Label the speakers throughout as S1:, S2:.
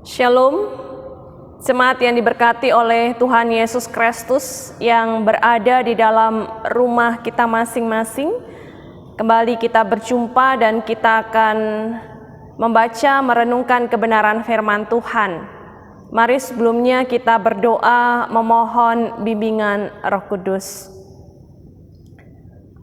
S1: Shalom, jemaat yang diberkati oleh Tuhan Yesus Kristus yang berada di dalam rumah kita masing-masing. Kembali kita berjumpa dan kita akan membaca, merenungkan kebenaran firman Tuhan. Mari sebelumnya kita berdoa memohon bimbingan Roh Kudus.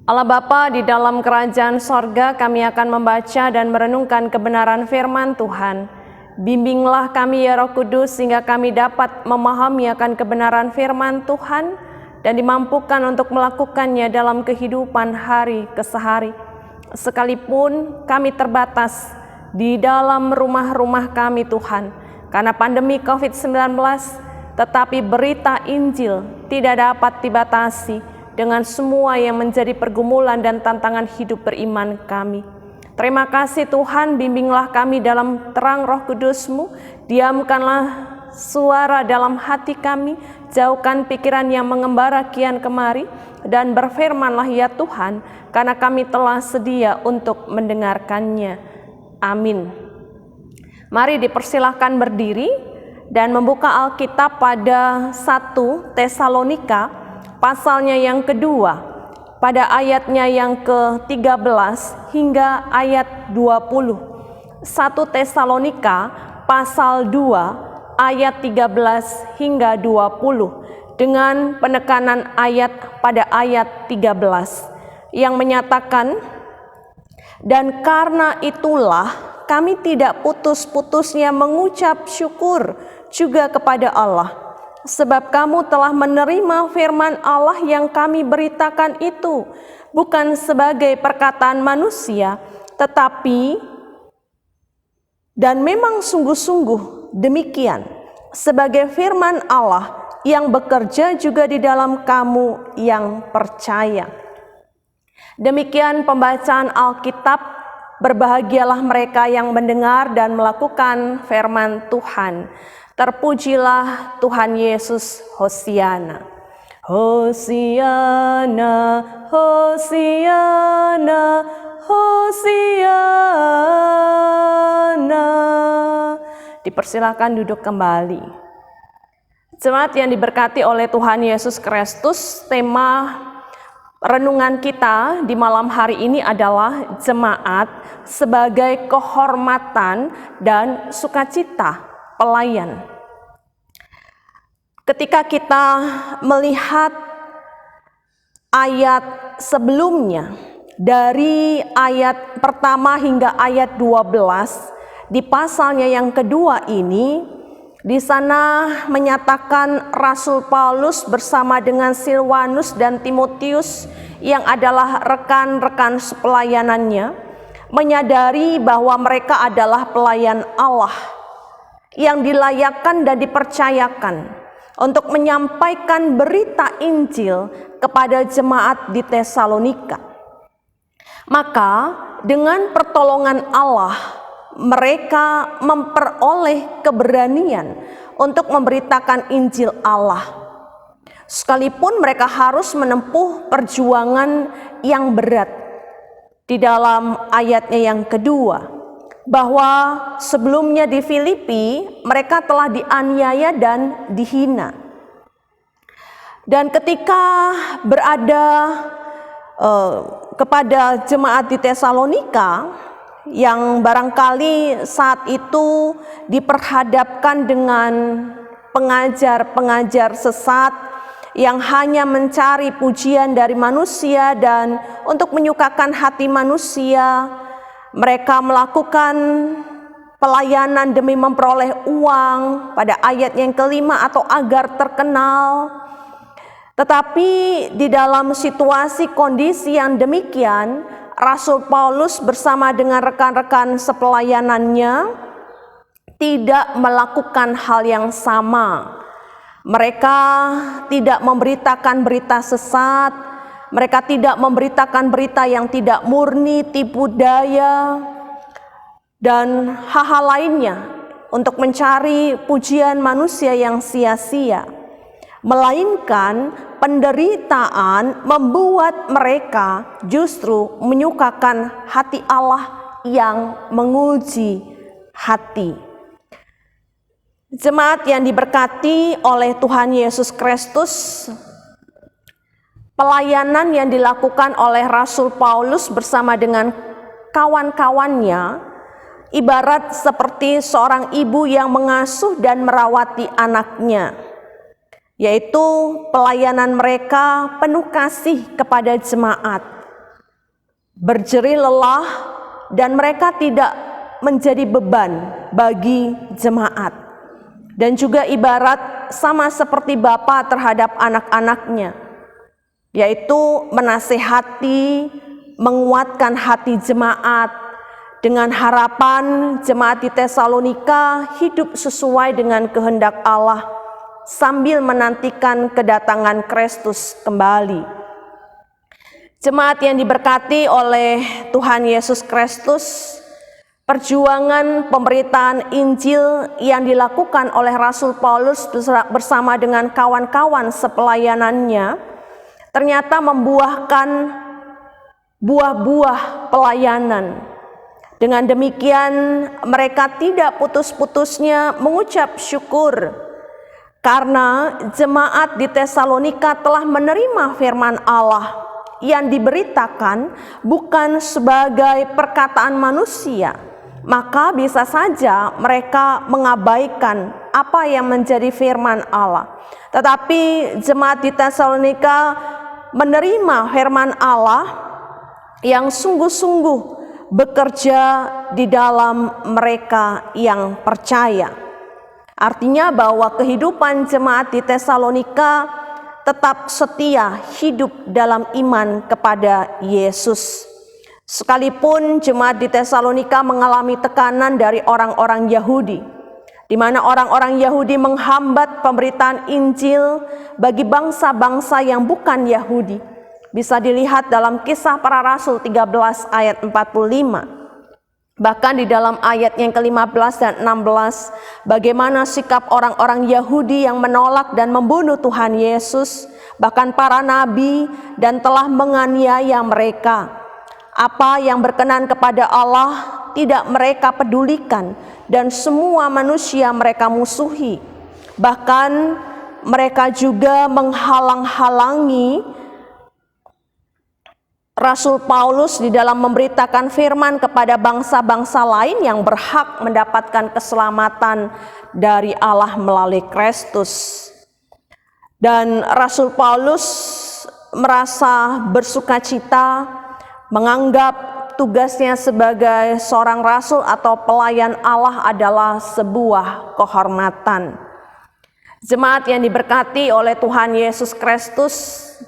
S1: Allah Bapa, di dalam kerajaan sorga kami akan membaca dan merenungkan kebenaran firman Tuhan. Bimbinglah kami ya Roh Kudus sehingga kami dapat memahami akan kebenaran firman Tuhan dan dimampukan untuk melakukannya dalam kehidupan hari ke hari. Sekalipun kami terbatas di dalam rumah-rumah kami Tuhan karena pandemi COVID-19, tetapi berita Injil tidak dapat dibatasi dengan semua yang menjadi pergumulan dan tantangan hidup beriman kami. Terima kasih Tuhan, bimbinglah kami dalam terang Roh Kudus-Mu, diamkanlah suara dalam hati kami, jauhkan pikiran yang mengembara kian kemari, dan berfirmanlah ya Tuhan, karena kami telah sedia untuk mendengarkannya. Amin. Mari dipersilahkan berdiri dan membuka Alkitab pada 1 Tesalonika, pasalnya yang kedua, pada ayatnya yang ke-13 hingga ayat 20. 1 Tesalonika pasal 2 ayat 13 hingga 20 dengan penekanan ayat pada ayat 13 yang menyatakan, dan karena itulah kami tidak putus-putusnya mengucap syukur juga kepada Allah, sebab kamu telah menerima firman Allah yang kami beritakan itu, bukan sebagai perkataan manusia, tetapi dan memang sungguh-sungguh demikian, sebagai firman Allah yang bekerja juga di dalam kamu yang percaya. Demikian pembacaan Alkitab. Berbahagialah mereka yang mendengar dan melakukan firman Tuhan. Terpujilah Tuhan Yesus, Hosiana. Hosiana, Hosiana, Hosiana. Dipersilakan duduk kembali. Jemaat yang diberkati oleh Tuhan Yesus Kristus, tema renungan kita di malam hari ini adalah jemaat sebagai kehormatan dan sukacita pelayan. Ketika kita melihat ayat sebelumnya, dari ayat pertama hingga ayat 12 di pasalnya yang kedua ini, di sana menyatakan Rasul Paulus bersama dengan Silwanus dan Timotius yang adalah rekan-rekan pelayanannya menyadari bahwa mereka adalah pelayan Allah yang dilayakkan dan dipercayakan untuk menyampaikan berita Injil kepada jemaat di Tesalonika. Maka dengan pertolongan Allah, mereka memperoleh keberanian untuk memberitakan Injil Allah. Sekalipun mereka harus menempuh perjuangan yang berat. Di dalam ayatnya yang kedua, bahwa sebelumnya di Filipi mereka telah dianiaya dan dihina. Dan ketika berada kepada jemaat di Tesalonika yang barangkali saat itu diperhadapkan dengan pengajar-pengajar sesat yang hanya mencari pujian dari manusia dan untuk menyukakan hati manusia, mereka melakukan pelayanan demi memperoleh uang pada ayat yang kelima atau agar terkenal. Tetapi di dalam situasi kondisi yang demikian, Rasul Paulus bersama dengan rekan-rekan sepelayanannya tidak melakukan hal yang sama. Mereka tidak memberitakan berita sesat. Mereka tidak memberitakan berita yang tidak murni, tipu daya, dan hal-hal lainnya untuk mencari pujian manusia yang sia-sia. Melainkan penderitaan membuat mereka justru menyukakan hati Allah yang menguji hati. Jemaat yang diberkati oleh Tuhan Yesus Kristus, pelayanan yang dilakukan oleh Rasul Paulus bersama dengan kawan-kawannya ibarat seperti seorang ibu yang mengasuh dan merawati anaknya, yaitu pelayanan mereka penuh kasih kepada jemaat, berjerih lelah, dan mereka tidak menjadi beban bagi jemaat. Dan juga ibarat sama seperti bapa terhadap anak-anaknya, yaitu menasehati, menguatkan hati jemaat dengan harapan jemaat di Tesalonika hidup sesuai dengan kehendak Allah sambil menantikan kedatangan Kristus kembali. Jemaat yang diberkati oleh Tuhan Yesus Kristus, perjuangan pemberitaan Injil yang dilakukan oleh Rasul Paulus bersama dengan kawan-kawan sepelayanannya ternyata membuahkan buah-buah pelayanan. Dengan demikian mereka tidak putus-putusnya mengucap syukur karena jemaat di Tesalonika telah menerima firman Allah yang diberitakan bukan sebagai perkataan manusia. Maka bisa saja mereka mengabaikan apa yang menjadi firman Allah. Tetapi jemaat di Tesalonika menerima firman Allah yang sungguh-sungguh bekerja di dalam mereka yang percaya. Artinya bahwa kehidupan jemaat di Tesalonika tetap setia hidup dalam iman kepada Yesus. Sekalipun jemaat di Tesalonika mengalami tekanan dari orang-orang Yahudi, di mana orang-orang Yahudi menghambat pemberitaan Injil bagi bangsa-bangsa yang bukan Yahudi. Bisa dilihat dalam Kisah Para Rasul 13 ayat 45. Bahkan di dalam ayat yang ke-15 dan 16, bagaimana sikap orang-orang Yahudi yang menolak dan membunuh Tuhan Yesus, bahkan para nabi, dan telah menganiaya mereka. Apa yang berkenan kepada Allah tidak mereka pedulikan, dan semua manusia mereka musuhi. Bahkan mereka juga menghalang-halangi Rasul Paulus di dalam memberitakan firman kepada bangsa-bangsa lain yang berhak mendapatkan keselamatan dari Allah melalui Kristus. Dan Rasul Paulus merasa bersukacita, menganggap tugasnya sebagai seorang rasul atau pelayan Allah adalah sebuah kehormatan. Jemaat yang diberkati oleh Tuhan Yesus Kristus,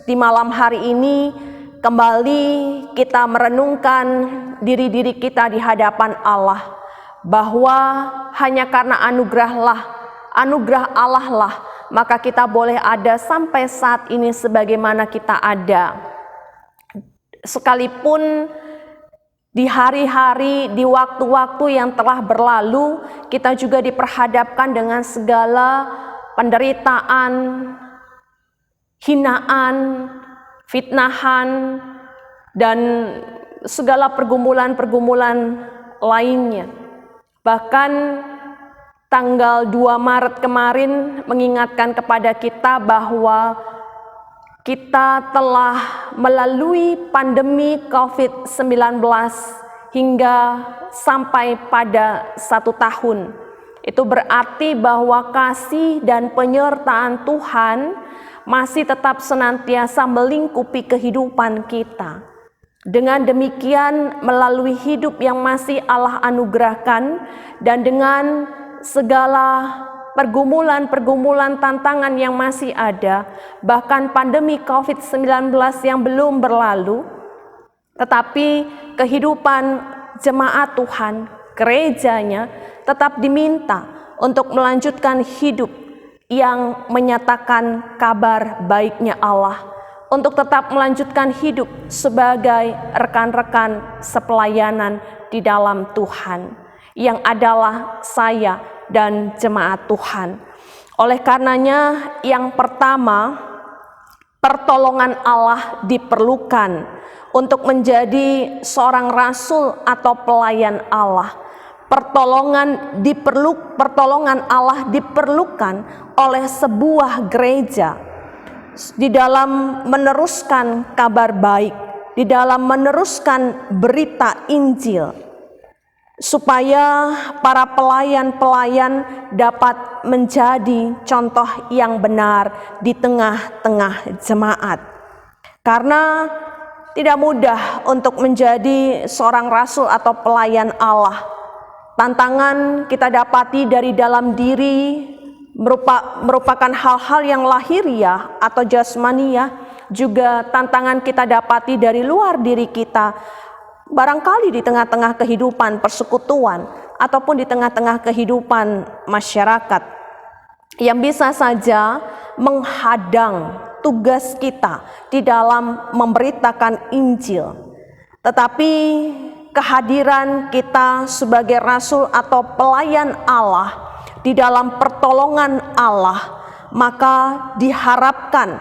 S1: di malam hari ini kembali kita merenungkan diri-diri kita di hadapan Allah, bahwa hanya karena anugerah Allah lah, maka kita boleh ada sampai saat ini sebagaimana kita ada. Sekalipun di hari-hari, di waktu-waktu yang telah berlalu, kita juga diperhadapkan dengan segala penderitaan, hinaan, fitnahan, dan segala pergumulan-pergumulan lainnya. Bahkan tanggal 2 Maret kemarin mengingatkan kepada kita bahwa kita telah melalui pandemi COVID-19 hingga sampai pada 1 tahun. Itu berarti bahwa kasih dan penyertaan Tuhan masih tetap senantiasa melingkupi kehidupan kita. Dengan demikian, melalui hidup yang masih Allah anugerahkan dan dengan segala pergumulan-pergumulan tantangan yang masih ada, bahkan pandemi COVID-19 yang belum berlalu, tetapi kehidupan jemaat Tuhan, gerejanya tetap diminta untuk melanjutkan hidup yang menyatakan kabar baiknya Allah, untuk tetap melanjutkan hidup sebagai rekan-rekan sepelayanan di dalam Tuhan, yang adalah saya dan jemaat Tuhan. Oleh karenanya, yang pertama, pertolongan Allah diperlukan untuk menjadi seorang rasul atau pelayan Allah. pertolongan Allah diperlukan oleh sebuah gereja di dalam meneruskan kabar baik, di dalam meneruskan berita Injil, supaya para pelayan-pelayan dapat menjadi contoh yang benar di tengah-tengah jemaat. Karena tidak mudah untuk menjadi seorang rasul atau pelayan Allah. Tantangan kita dapati dari dalam diri merupakan hal-hal yang lahiriah atau jasmaniah, juga tantangan kita dapati dari luar diri kita, barangkali di tengah-tengah kehidupan persekutuan ataupun di tengah-tengah kehidupan masyarakat, yang bisa saja menghadang tugas kita di dalam memberitakan Injil. Tetapi kehadiran kita sebagai rasul atau pelayan Allah di dalam pertolongan Allah, maka diharapkan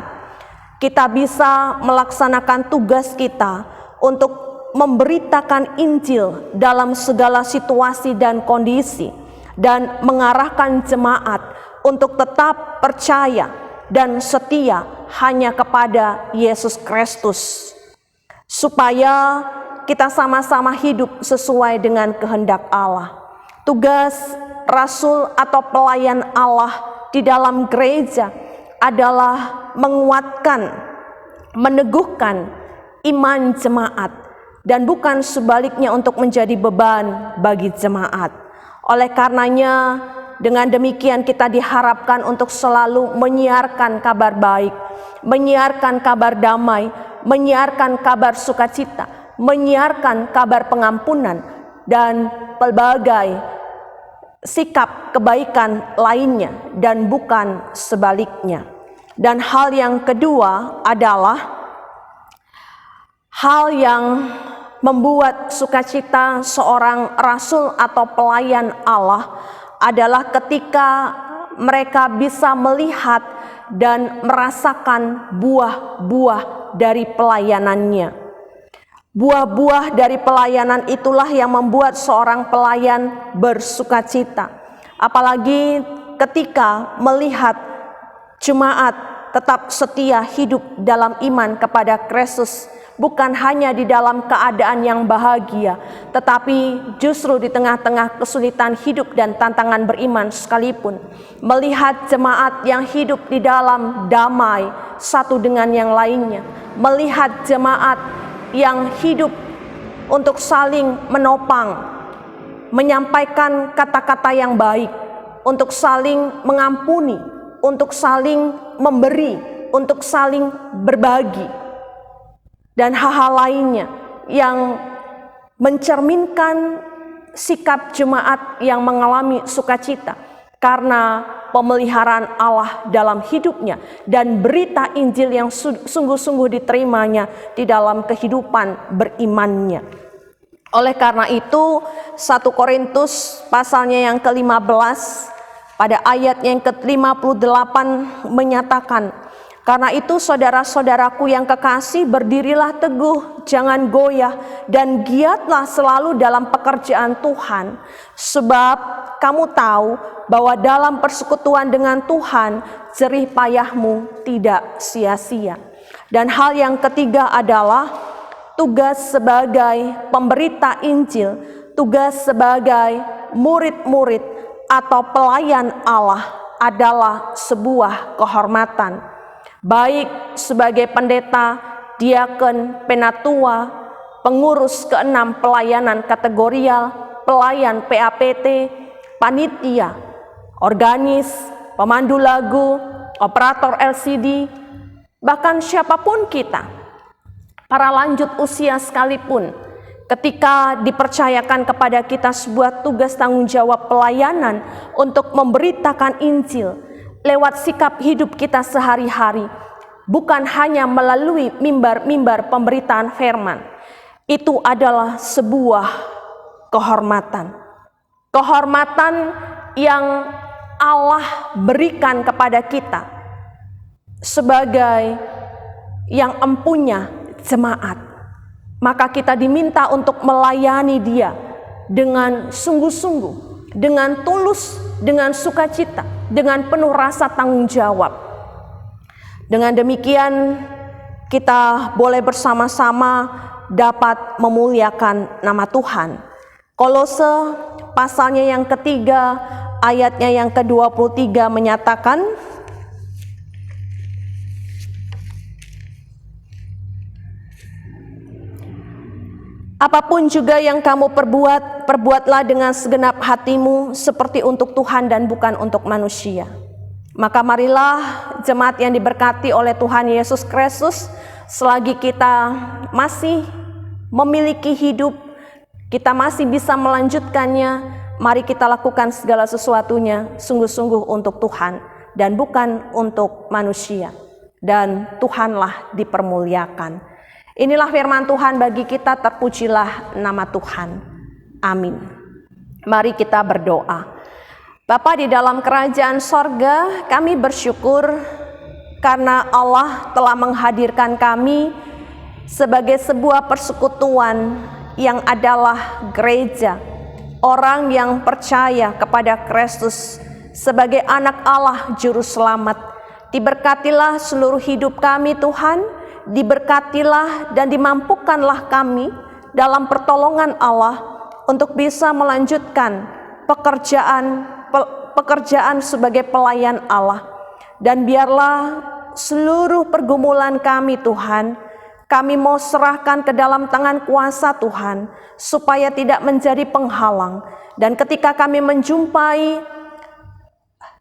S1: kita bisa melaksanakan tugas kita untuk memberitakan Injil dalam segala situasi dan kondisi, dan mengarahkan jemaat untuk tetap percaya dan setia hanya kepada Yesus Kristus, supaya kita sama-sama hidup sesuai dengan kehendak Allah. Tugas rasul atau pelayan Allah di dalam gereja adalah menguatkan, meneguhkan iman jemaat, dan bukan sebaliknya untuk menjadi beban bagi jemaat. Oleh karenanya, dengan demikian kita diharapkan untuk selalu menyiarkan kabar baik, menyiarkan kabar damai, menyiarkan kabar sukacita, menyiarkan kabar pengampunan, dan pelbagai sikap kebaikan lainnya, dan bukan sebaliknya. Dan hal yang kedua adalah hal yang membuat sukacita seorang rasul atau pelayan Allah adalah ketika mereka bisa melihat dan merasakan buah-buah dari pelayanannya. Buah-buah dari pelayanan itulah yang membuat seorang pelayan bersukacita. Apalagi ketika melihat jemaat tetap setia hidup dalam iman kepada Kristus, bukan hanya di dalam keadaan yang bahagia, tetapi justru di tengah-tengah kesulitan hidup dan tantangan beriman sekalipun. Melihat jemaat yang hidup di dalam damai satu dengan yang lainnya, melihat jemaat yang hidup untuk saling menopang, menyampaikan kata-kata yang baik, untuk saling mengampuni, untuk saling memberi, untuk saling berbagi, dan hal-hal lainnya yang mencerminkan sikap jemaat yang mengalami sukacita karena pemeliharaan Allah dalam hidupnya dan berita Injil yang sungguh-sungguh diterimanya di dalam kehidupan berimannya. Oleh karena itu 1 Korintus pasalnya yang ke-15 pada ayat yang ke-58 menyatakan, "Karena itu saudara-saudaraku yang kekasih, berdirilah teguh, jangan goyah, dan giatlah selalu dalam pekerjaan Tuhan. Sebab kamu tahu bahwa dalam persekutuan dengan Tuhan, jerih payahmu tidak sia-sia." Dan hal yang ketiga adalah tugas sebagai pemberita Injil, tugas sebagai murid-murid atau pelayan Allah adalah sebuah kehormatan. Baik sebagai pendeta, diakon, penatua, pengurus keenam pelayanan kategorial, pelayan PAPT, panitia, organis, pemandu lagu, operator LCD, bahkan siapapun kita, para lanjut usia sekalipun, ketika dipercayakan kepada kita sebuah tugas tanggung jawab pelayanan untuk memberitakan Injil lewat sikap hidup kita sehari-hari, bukan hanya melalui mimbar-mimbar pemberitaan firman, itu adalah sebuah kehormatan. Kehormatan yang Allah berikan kepada kita sebagai yang empunya jemaat. Maka kita diminta untuk melayani Dia dengan sungguh-sungguh, dengan tulus, dengan sukacita, dengan penuh rasa tanggung jawab. Dengan demikian kita boleh bersama-sama dapat memuliakan nama Tuhan. Kolose pasalnya yang ketiga, ayatnya yang ke-23 menyatakan, apapun juga yang kamu perbuat, perbuatlah dengan segenap hatimu seperti untuk Tuhan dan bukan untuk manusia. Maka marilah jemaat yang diberkati oleh Tuhan Yesus Kristus, selagi kita masih memiliki hidup, kita masih bisa melanjutkannya, mari kita lakukan segala sesuatunya sungguh-sungguh untuk Tuhan dan bukan untuk manusia. Dan Tuhanlah dipermuliakan. Inilah firman Tuhan bagi kita, terpujilah nama Tuhan. Amin. Mari kita berdoa. Bapa di dalam kerajaan sorga, kami bersyukur karena Allah telah menghadirkan kami sebagai sebuah persekutuan yang adalah gereja, orang yang percaya kepada Kristus sebagai anak Allah Juru Selamat. Diberkatilah seluruh hidup kami Tuhan, diberkatilah dan dimampukanlah kami dalam pertolongan Allah untuk bisa melanjutkan pekerjaan sebagai pelayan Allah. Dan biarlah seluruh pergumulan kami Tuhan, kami mau serahkan ke dalam tangan kuasa Tuhan, supaya tidak menjadi penghalang. Dan ketika kami menjumpai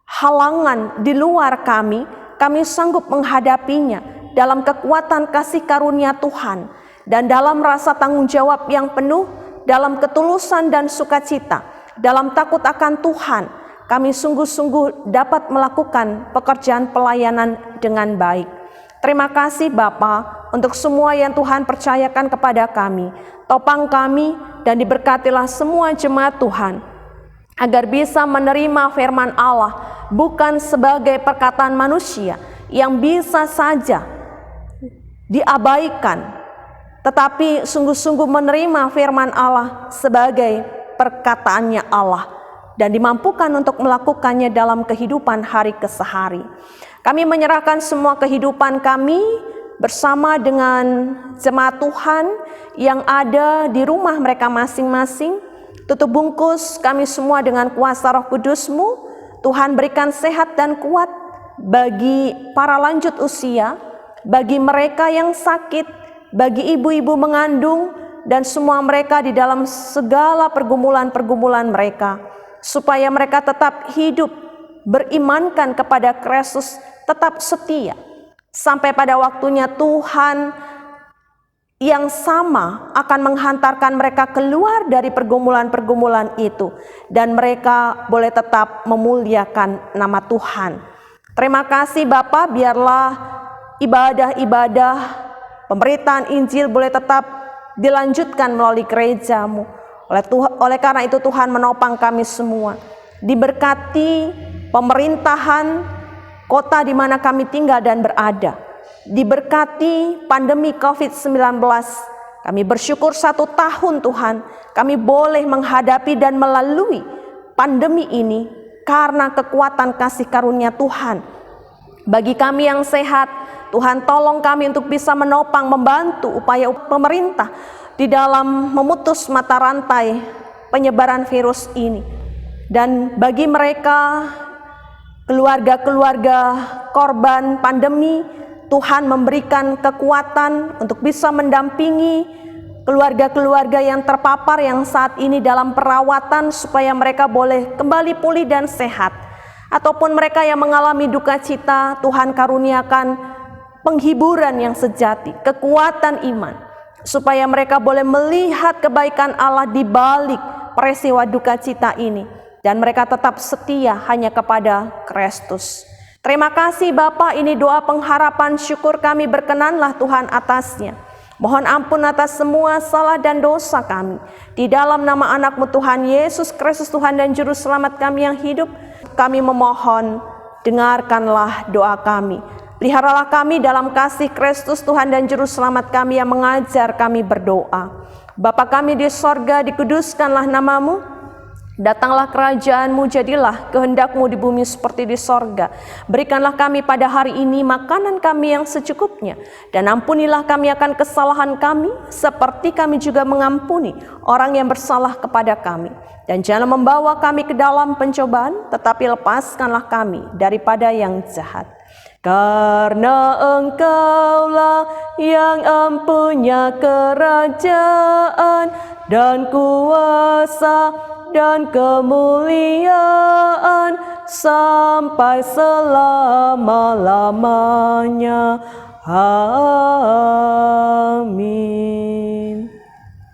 S1: halangan di luar kami sanggup menghadapinya dalam kekuatan kasih karunia Tuhan, dan dalam rasa tanggung jawab yang penuh, dalam ketulusan dan sukacita, dalam takut akan Tuhan, kami sungguh-sungguh dapat melakukan pekerjaan pelayanan dengan baik. Terima kasih Bapa untuk semua yang Tuhan percayakan kepada kami. Topang kami dan diberkatilah semua jemaat Tuhan, agar bisa menerima firman Allah bukan sebagai perkataan manusia yang bisa saja diabaikan, tetapi sungguh-sungguh menerima firman Allah sebagai perkataannya Allah dan dimampukan untuk melakukannya dalam kehidupan hari ke hari. Kami menyerahkan semua kehidupan kami bersama dengan jemaat Tuhan yang ada di rumah mereka masing-masing. Tutup bungkus kami semua dengan kuasa Roh Kudus-Mu. Tuhan berikan sehat dan kuat bagi para lanjut usia, bagi mereka yang sakit, bagi ibu-ibu mengandung, dan semua mereka di dalam segala pergumulan-pergumulan mereka, supaya mereka tetap hidup, berimankan kepada Kristus, tetap setia, sampai pada waktunya Tuhan yang sama akan menghantarkan mereka keluar dari pergumulan-pergumulan itu, dan mereka boleh tetap memuliakan nama Tuhan. Terima kasih Bapa, biarlah ibadah-ibadah pemberitaan Injil boleh tetap dilanjutkan melalui gereja-Mu. Oleh karena itu Tuhan menopang kami semua. Diberkati pemerintahan kota di mana kami tinggal dan berada. Diberkati pandemi COVID-19. Kami bersyukur 1 tahun Tuhan kami boleh menghadapi dan melalui pandemi ini karena kekuatan kasih karunia Tuhan. Bagi kami yang sehat, Tuhan tolong kami untuk bisa menopang, membantu upaya pemerintah di dalam memutus mata rantai penyebaran virus ini. Dan bagi mereka, keluarga-keluarga korban pandemi, Tuhan memberikan kekuatan untuk bisa mendampingi keluarga-keluarga yang terpapar yang saat ini dalam perawatan, supaya mereka boleh kembali pulih dan sehat. Ataupun mereka yang mengalami duka cita, Tuhan karuniakan penghiburan yang sejati, kekuatan iman, supaya mereka boleh melihat kebaikan Allah di balik peristiwa duka cita ini, dan mereka tetap setia hanya kepada Kristus. Terima kasih Bapa, ini doa pengharapan syukur kami, berkenanlah Tuhan atasnya. Mohon ampun atas semua salah dan dosa kami. Di dalam nama anak-Mu Tuhan Yesus Kristus, Tuhan dan Juru Selamat kami yang hidup, kami memohon, dengarkanlah doa kami. Peliharalah kami dalam kasih Kristus Tuhan dan Juru Selamat kami yang mengajar kami berdoa. Bapa kami di sorga, dikuduskanlah namamu. Datanglah kerajaan-Mu, jadilah kehendak-Mu di bumi seperti di sorga. Berikanlah kami pada hari ini makanan kami yang secukupnya. Dan ampunilah kami akan kesalahan kami, seperti kami juga mengampuni orang yang bersalah kepada kami. Dan jangan membawa kami ke dalam pencobaan, tetapi lepaskanlah kami daripada yang jahat. Karena Engkaulah yang empunya kerajaan dan kuasa dan kemuliaan sampai selama-lamanya. Amin.